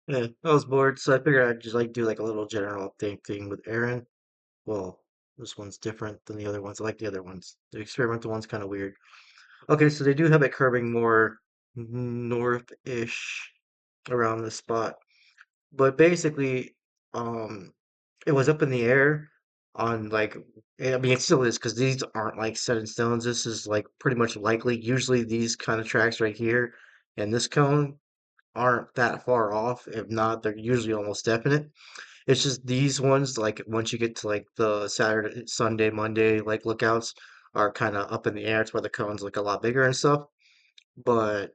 Yeah, I was bored, so I figured I'd just like do like a little general update thing with Erin. Well, this one's different than the other ones. I like the other ones. The experimental one's kind of weird. Okay, so they do have it curving more north-ish around this spot, but basically, um, it was up in the air on like, I mean, it still is because these aren't like set in stones. This is like pretty much likely. Usually, these kind of tracks right here and this cone aren't that far off. If not, they're usually almost definite. It's just these ones, like once you get to like the Saturday, Sunday, Monday, like lookouts are kind of up in the air. It's where the cones look a lot bigger and stuff. But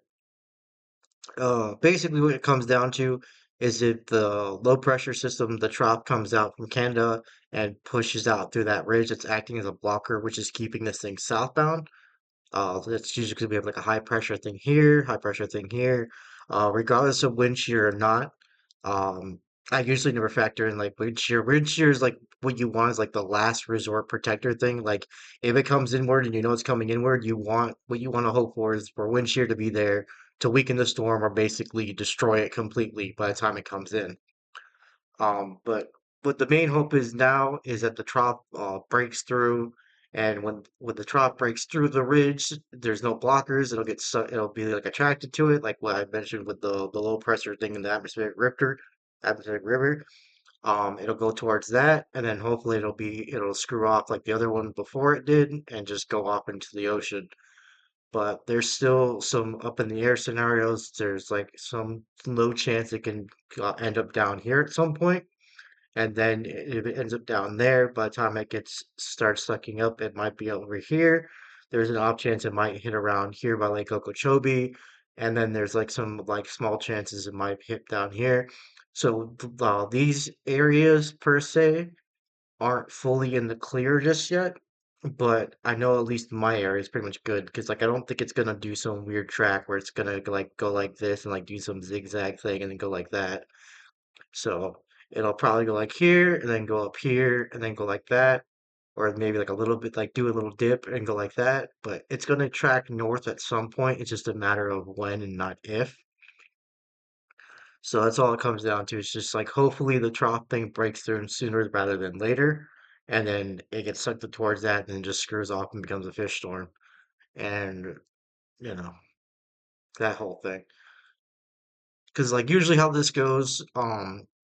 basically, what it comes down to is if the low pressure system, the trough comes out from Canada and pushes out through that ridge, it's acting as a blocker, which is keeping this thing southbound. That's usually because we have like a high pressure thing here, high pressure thing here. Regardless of wind shear or not, um, I usually never factor in like wind shear. Wind shear is like what you want is like the last resort protector thing. Like if it comes inward and you know it's coming inward, you want what you want to hope for is for wind shear to be there to weaken the storm or basically destroy it completely by the time it comes in. But what the main hope is now is that the trough breaks through, and when the trough breaks through the ridge, there's no blockers. It'll be like attracted to it, like what I mentioned with the low pressure thing in the atmospheric river. It'll go towards that, and then hopefully it'll screw off like the other one before it did, and just go off into the ocean. But there's still some up in the air scenarios. There's like some low chance it can end up down here at some point, and then if it ends up down there, by the time it gets starts sucking up, it might be over here. There's an off chance it might hit around here by Lake Okeechobee, and then there's like some like small chances it might hit down here. So these areas per se aren't fully in the clear just yet, but I know at least my area is pretty much good because like I don't think it's gonna do some weird track where it's gonna like go like this and like do some zigzag thing and then go like that. So it'll probably go like here and then go up here and then go like that. Or maybe like a little bit like do a little dip and go like that. But it's gonna track north at some point. It's just a matter of when and not if. So that's all it comes down to. It's just like hopefully the trough thing breaks through sooner rather than later. And then it gets sucked towards that and then just screws off and becomes a fish storm. And you know, that whole thing. Because like usually how this goes,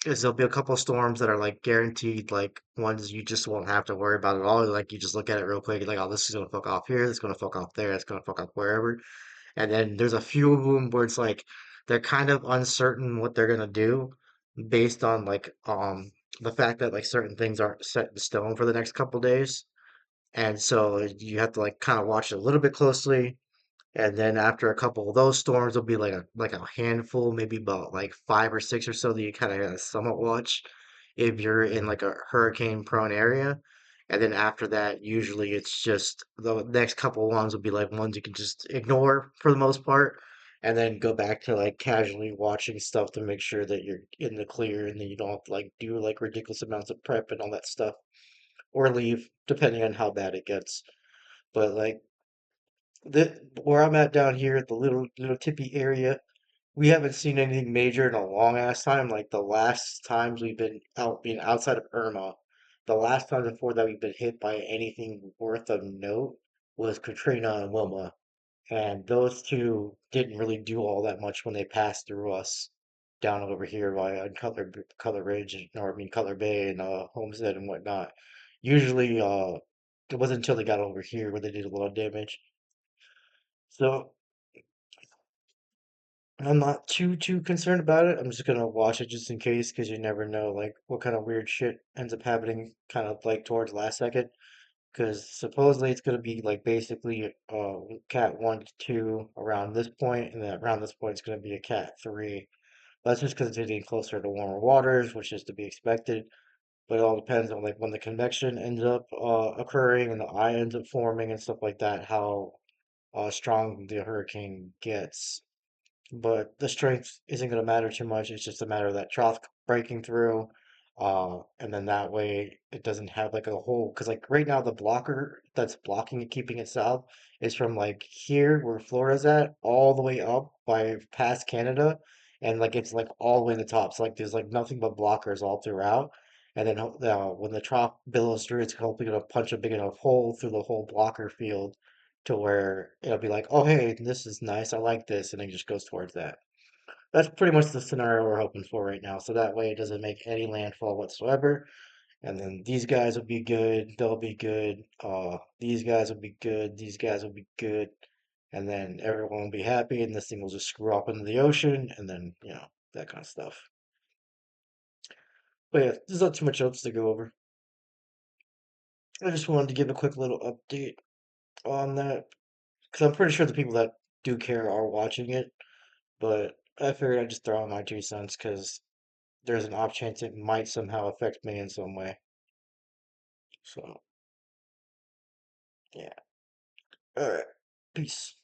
is there'll be a couple storms that are like guaranteed, like ones you just won't have to worry about at all. Like you just look at it real quick, like, oh, this is gonna fuck off here, it's gonna fuck off there, it's gonna fuck off wherever. And then there's a few of them where it's like they're kind of uncertain what they're gonna do based on like the fact that like certain things aren't set in stone for the next couple days. And so you have to like kind of watch it a little bit closely, and then after a couple of those storms, there'll be like a handful, maybe about like five or six or so that you kind of gotta somewhat watch if you're in like a hurricane prone area. And then after that, usually it's just the next couple of ones will be like ones you can just ignore for the most part, and then go back to like casually watching stuff to make sure that you're in the clear and then you don't have to like do like ridiculous amounts of prep and all that stuff, or leave depending on how bad it gets. But like where I'm at down here at the little tippy area, we haven't seen anything major in a long ass time. Like the last times we've been out being outside of Irma, the last time before that we've been hit by anything worth of note was Katrina and Wilma. And those two didn't really do all that much when they passed through us down over here by Cutler Ridge, or I mean Cutler Bay and Homestead and whatnot. Usually, it wasn't until they got over here where they did a lot of damage. So I'm not too concerned about it. I'm just gonna watch it just in case, because you never know like what kind of weird shit ends up happening kind of like towards last second. Because supposedly it's gonna be like basically cat 1 to 2 around this point, and then around this point it's gonna be a cat 3. That's just because it's getting closer to warmer waters, which is to be expected. But it all depends on like when the convection ends up occurring and the eye ends up forming and stuff like that, how strong the hurricane gets. But the strength isn't going to matter too much. It's just a matter of that trough breaking through. And then that way it doesn't have like a whole, because like right now the blocker that's blocking it, keeping it south, is from like here where Florida's at all the way up by past Canada. and like it's like all the way to the top. So like there's like nothing but blockers all throughout. And then when the trop billows through, it's hopefully gonna punch a big enough hole through the whole blocker field to where it'll be like, oh hey, this is nice, I like this, and it just goes towards that. That's pretty much the scenario we're hoping for right now. So that way it doesn't make any landfall whatsoever. And then these guys will be good, they'll be good, these guys will be good, these guys will be good, and then everyone will be happy, and this thing will just screw up into the ocean, and then, that kind of stuff. But yeah, there's not too much else to go over. I just wanted to give a quick little update on that, because I'm pretty sure the people that do care are watching it, but I figured I'd just throw in my 2 cents, because there's an off chance it might somehow affect me in some way. So, yeah. Alright. Peace.